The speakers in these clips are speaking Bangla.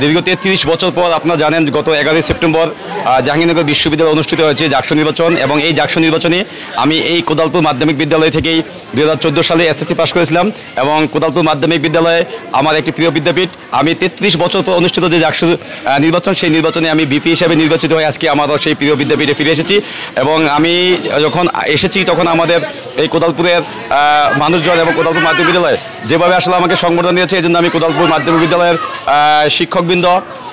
দীর্ঘ 33 বছর পর আপনারা জানেন গত 11 সেপ্টেম্বর জাহাঙ্গীরনগর বিশ্ববিদ্যালয়ে অনুষ্ঠিত হয়েছে জাকসু নির্বাচন এবং এই জাকসু নির্বাচনে আমি এই কোদালপুর মাধ্যমিক বিদ্যালয় থেকেই 2014 সালে এসএসসি পাস করেছিলাম এবং কোদালপুর মাধ্যমিক বিদ্যালয়ে আমার একটি প্রিয় বিদ্যাপীঠ। আমি 33 বছর পর অনুষ্ঠিত যে জাকসু নির্বাচন সেই নির্বাচনে আমি বিপি হিসেবে নির্বাচিত হয়ে আজকে আমারও সেই প্রিয় বিদ্যাপীঠে ফিরে এসেছি এবং আমি যখন এসেছি তখন আমাদের এই কোদালপুরের মানুষজন এবং কোদালপুর মাধ্যমিক বিদ্যালয় যেভাবে আসলে আমাকে সংবর্ধনা দিয়েছে এই জন্য আমি কোদালপুর মাধ্যমিক বিদ্যালয়ের শিক্ষকবৃন্দ,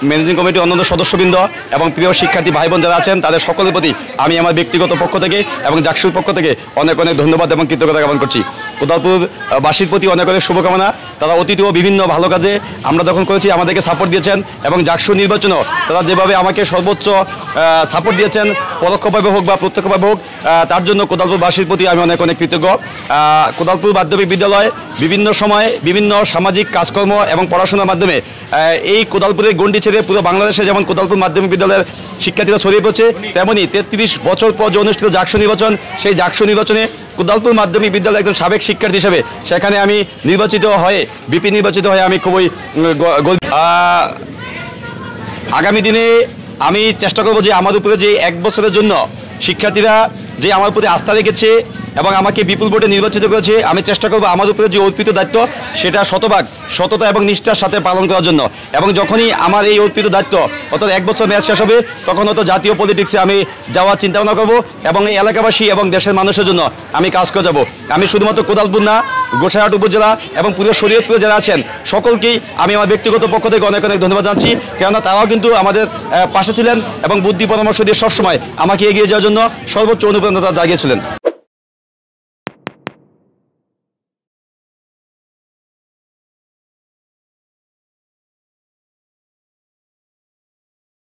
ম্যানেজিং কমিটির অন্যান্য সদস্যবৃন্দ এবং প্রিয় শিক্ষার্থী ভাই বোন যারা আছেন তাদের সকলের প্রতি আমি আমার ব্যক্তিগত পক্ষ থেকে এবং জাকসুর পক্ষ থেকে অনেক অনেক ধন্যবাদ এবং কৃতজ্ঞতা জ্ঞাপন করছি। কোদালপুরবাসীর প্রতি অনেক অনেক শুভকামনা। তারা অতীতেও বিভিন্ন ভালো কাজে আমরা যখন করেছি আমাদেরকে সাপোর্ট দিয়েছেন এবং জাকসু নির্বাচনেও তারা যেভাবে আমাকে সর্বোচ্চ সাপোর্ট দিয়েছেন পরোক্ষভাবে হোক বা প্রত্যক্ষভাবে হোক তার জন্য কোদালপুরবাসীর প্রতি আমি অনেক অনেক কৃতজ্ঞ। কোদালপুর মাধ্যমিক বিদ্যালয় বিভিন্ন সময়ে বিভিন্ন সামাজিক কাজকর্ম এবং পড়াশোনার মাধ্যমে এই কোদালপুরের গণ্ডি ছেড়ে পুরো বাংলাদেশে যেমন কোদালপুর মাধ্যমিক বিদ্যালয়ের শিক্ষার্থীরা ছড়িয়ে পড়ছে তেমনি 33 বছর পর যে অনুষ্ঠিত জাকসু নির্বাচন সেই জাকসু নির্বাচনে কোদালপুর মাধ্যমিক বিদ্যালয়ের একজন সাবেক শিক্ষার্থী হিসেবে সেখানে আমি নির্বাচিত হয়ে বিপি নির্বাচিত হয়ে আমি খুবই আগামী দিনে আমি চেষ্টা করব যে আমার উপরে যে 1 বছরের জন্য শিক্ষার্থীরা যে আমার প্রতি আস্থা রেখেছে এবং আমাকে বিপুল ভোটে নির্বাচিত করেছে আমি চেষ্টা করব আমার উপরে যে অর্পিত দায়িত্ব সেটা শতভাগ সততা এবং নিষ্ঠার সাথে পালন করার জন্য এবং যখনই আমার এই অর্পিত দায়িত্ব অর্থাৎ 1 বছর মেয়াদ শেষ হবে তখন হয়তো জাতীয় পলিটিক্সে আমি যাওয়ার চিন্তাভাবনা করব এবং এই এলাকাবাসী এবং দেশের মানুষের জন্য আমি কাজ করে যাব। আমি শুধুমাত্র কোদালপুর না গোসাইহাট উপজেলা এবং পুরো শরীয়তপুরে যারা আছেন সকলকেই আমি আমার ব্যক্তিগত পক্ষ থেকে অনেক অনেক ধন্যবাদ জানাচ্ছি, কেননা তারাও কিন্তু আমাদের পাশে ছিলেন এবং বুদ্ধি পরামর্শ দিয়ে সবসময় আমাকে এগিয়ে যাওয়ার জন্য সর্বোচ্চ অনুপ্রেরণা জাগিয়েছিলেন।